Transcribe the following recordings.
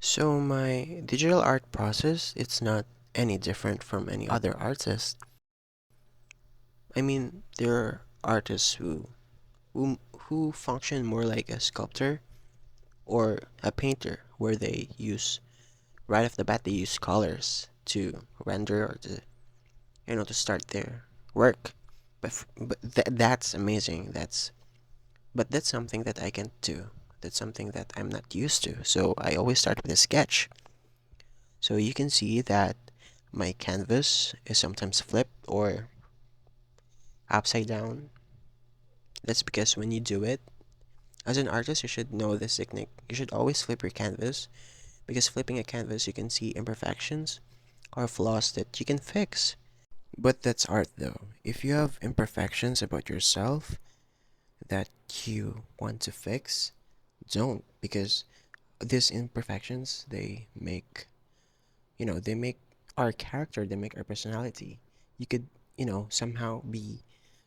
So my digital art process, it's not any different from any other artist. I mean, there are artists who function more like a sculptor or a painter, where they use right off the bat they use colors to render or to start their work. But that's amazing. That's something that I can't do. That's something that I'm not used to. So I always start with a sketch. So you can see that my canvas is sometimes flipped or upside down. That's because when you do it, as an artist, you should know this technique. You should always flip your canvas because flipping a canvas, you can see imperfections or flaws that you can fix. But that's art though. If you have imperfections about yourself that you want to fix, don't, because these imperfections, they make our character, they make our personality. You could, somehow be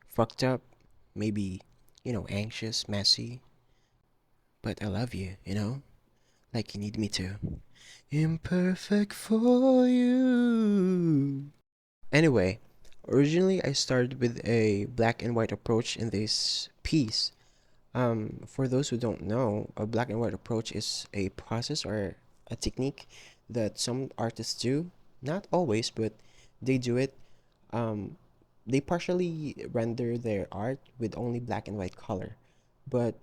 fucked up, maybe, anxious, messy, but I love you, like you need me to. Imperfect for you. Anyway, originally I started with a black and white approach in this piece. For those who don't know, a black and white approach is a process or a technique that some artists do. Not always, but they do it. Um, they partially render their art with only black and white color. But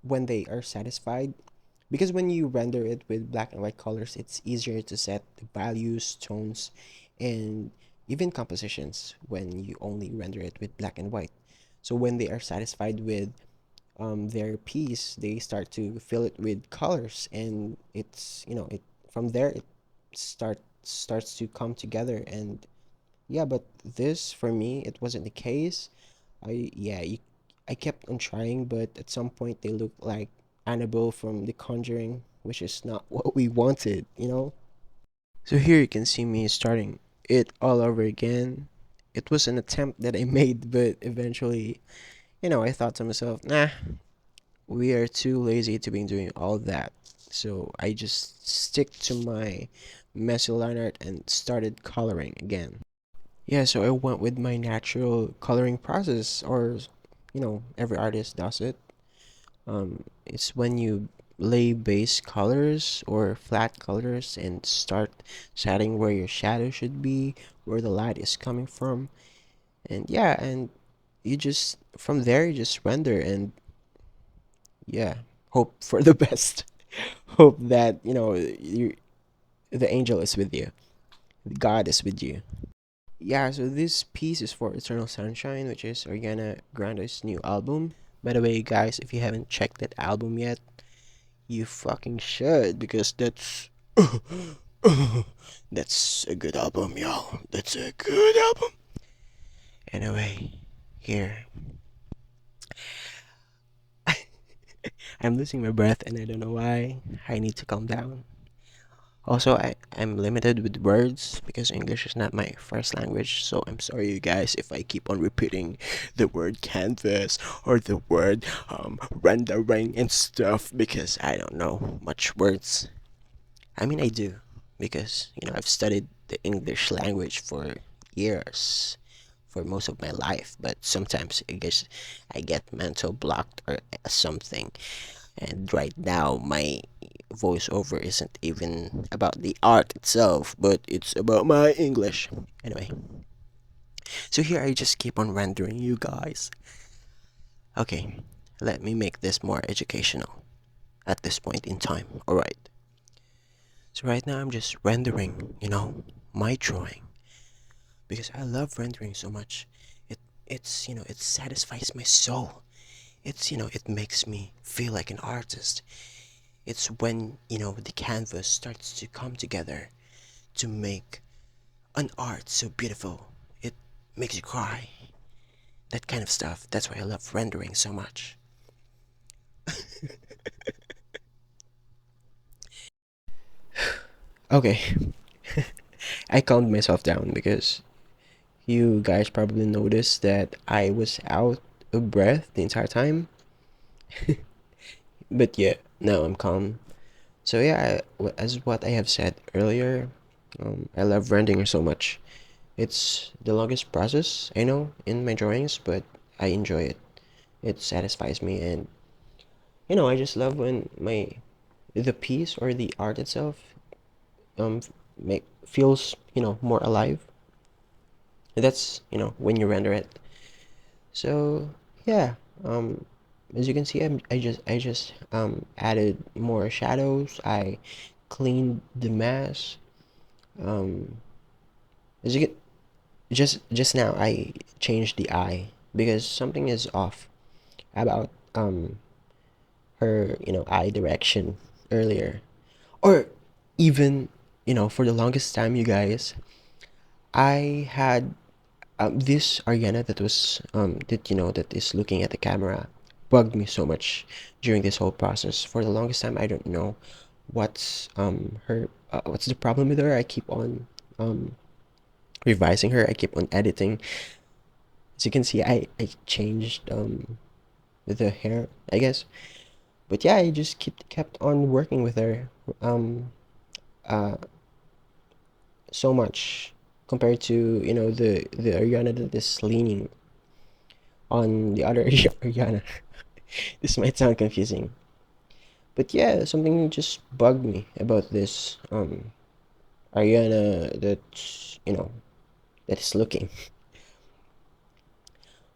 when they are satisfied, because when you render it with black and white colors, it's easier to set values, tones, and even compositions when you only render it with black and white. So when they are satisfied with their piece, they start to fill it with colors, and it from there it starts to come together. And yeah, but this for me, it wasn't the case. I kept on trying, but at some point they looked like Annabelle from The Conjuring, which is not what we wanted. So here you can see me starting it all over again. It was an attempt that I made, but eventually, I thought to myself, nah, we are too lazy to be doing all that. So I just stick to my messy line art and started coloring again. Yeah, so I went with my natural coloring process, or every artist does it. It's when you lay base colors or flat colors and start setting where your shadow should be, where the light is coming from, and yeah, and you just from there you just render and yeah, hope for the best. Hope that the angel is with you, God is with you. Yeah, so this piece is for Eternal Sunshine, which is Ariana Grande's new album. By the way, guys, if you haven't checked that album yet, you fucking should, because that's a good album, y'all. That's a good album. Anyway, here I'm losing my breath and I don't know why. I need to calm down. Also, I'm limited with words because English is not my first language, so I'm sorry, you guys, if I keep on repeating the word canvas or the word rendering and stuff, because I don't know much words. I mean, I do, because, I've studied the English language for years, for most of my life, but sometimes I get mental blocked or something. And right now, my voiceover isn't even about the art itself, but it's about my English. Anyway, so here I just keep on rendering you guys. Okay, let me make this more educational at this point in time. Alright, so right now I'm just rendering, my drawing because I love rendering so much. It satisfies my soul. It makes me feel like an artist. It's when, the canvas starts to come together to make an art so beautiful. It makes you cry. That kind of stuff. That's why I love rendering so much. Okay, I calmed myself down because you guys probably noticed that I was out of breath the entire time. But yeah, now I'm calm. So yeah, as what I have said earlier, I love rendering so much. It's the longest process I know in my drawings, but I enjoy it. It satisfies me, and I just love when the piece or the art itself make feels more alive. That's when you render it. So yeah, um, as you can see, I just added more shadows. I cleaned the mask. Um, as you can just now, I changed the eye because something is off about her eye direction earlier, or even for the longest time, you guys, I had this Ariana that is looking at the camera bugged me so much during this whole process. For the longest time, I don't know what's the problem with her. I keep on revising her. I keep on editing. As you can see, I changed the hair, I guess. But yeah, I just kept on working with her uh so much compared to the Ariana that is leaning on the other Ariana. This might sound confusing, but yeah, something just bugged me about this Ariana that is looking.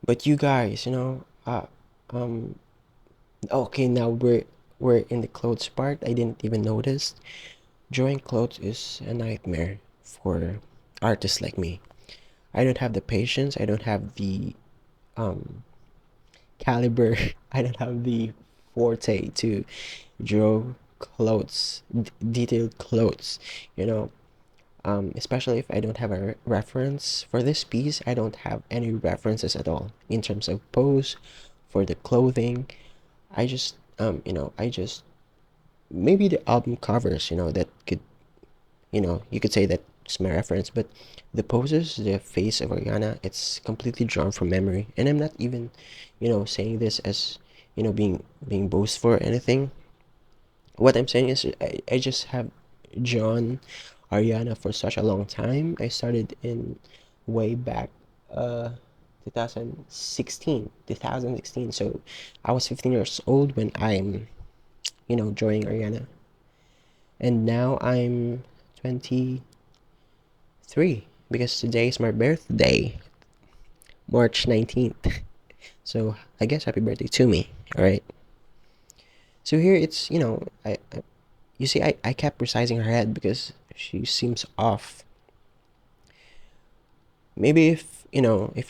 But you guys, um, okay, now we're in the clothes part. I didn't even notice. Drawing clothes is a nightmare for artists like me. I don't have the patience. I don't have the um caliber. I don't have the forte to draw clothes, detailed clothes. You know, especially if I don't have a reference for this piece. I don't have any references at all in terms of pose for the clothing. I just maybe the album covers. That could you could say that's my reference, but the poses, the face of Ariana, it's completely drawn from memory. And I'm not even, saying this as, being boastful or anything. What I'm saying is I just have drawn Ariana for such a long time. I started in way back 2016. So I was 15 years old when I'm, drawing Ariana. And now I'm 23 because today is my birthday, March 19th. So I guess happy birthday to me. All right. So here it's, you see, I kept resizing her head because she seems off. Maybe if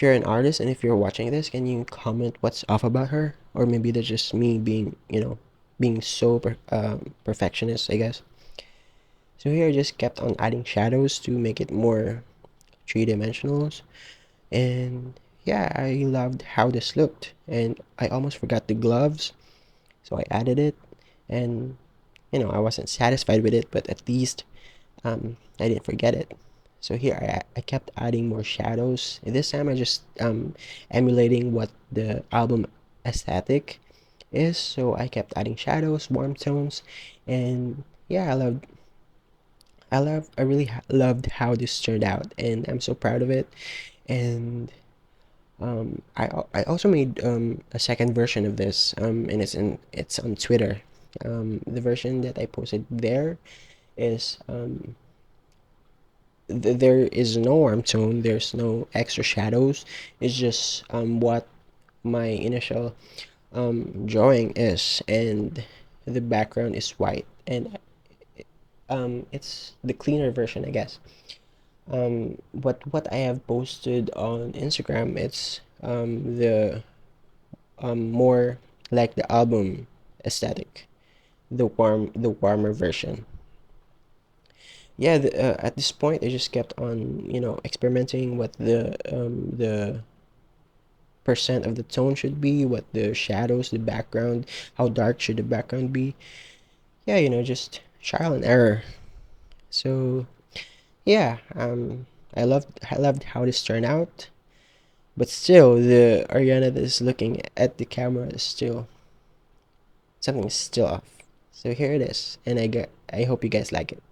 you're an artist and if you're watching this, can you comment what's off about her? Or maybe that's just me being, being so perfectionist, I guess. So here I just kept on adding shadows to make it more three-dimensional. And yeah, I loved how this looked. And I almost forgot the gloves, so I added it. And I wasn't satisfied with it, but at least I didn't forget it. So here I kept adding more shadows. And this time I just emulating what the album aesthetic is. So I kept adding shadows, warm tones, and yeah, I really loved how this turned out, and I'm so proud of it. And I also made a second version of this, and it's on Twitter. The version that I posted there is there is no warm tone, there's no extra shadows. It's just what my initial drawing is, and the background is white, and it's the cleaner version, I guess. What I have posted on Instagram, it's the more like the album aesthetic, the warmer version. Yeah, at this point I just kept on experimenting what the percent of the tone should be, what the shadows, the background, how dark should the background be. Yeah, just trial and error. So yeah, I loved how this turned out. But still, the Ariana that is looking at the camera is still something is still off. So here it is, and I hope you guys like it.